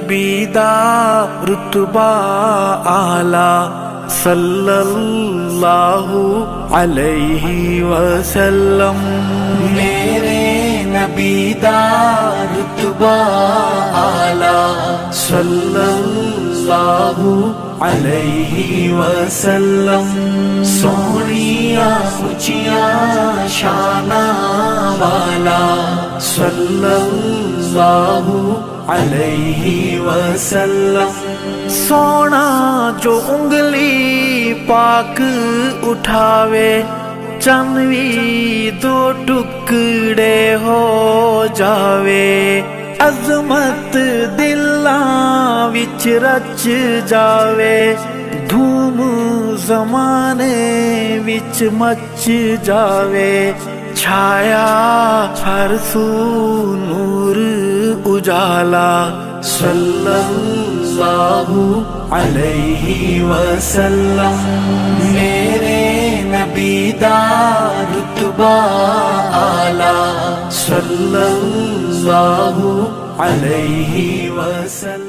نبی دا رتبہ آلہ صلی اللہ علیہ وسلم، میرے نبی دا رتبہ آلہ صلی اللہ علیہ وسلم، سونیاں اونچیاں شاناں والا صلی اللہ علیہ وسلم، سونا جو انگلی پاک اٹھاوے چنوی دو ٹکڑے ہو جاوے، عظمت دلاں وچ رچ جاوے، دھوم زمانے وچ مچ جاوے، چھایا ہر سو نور اجالا صلی اللہ علیہ وسلم، میرے نبی دا رتبہ آلہ صلی اللہ علیہ وسلم۔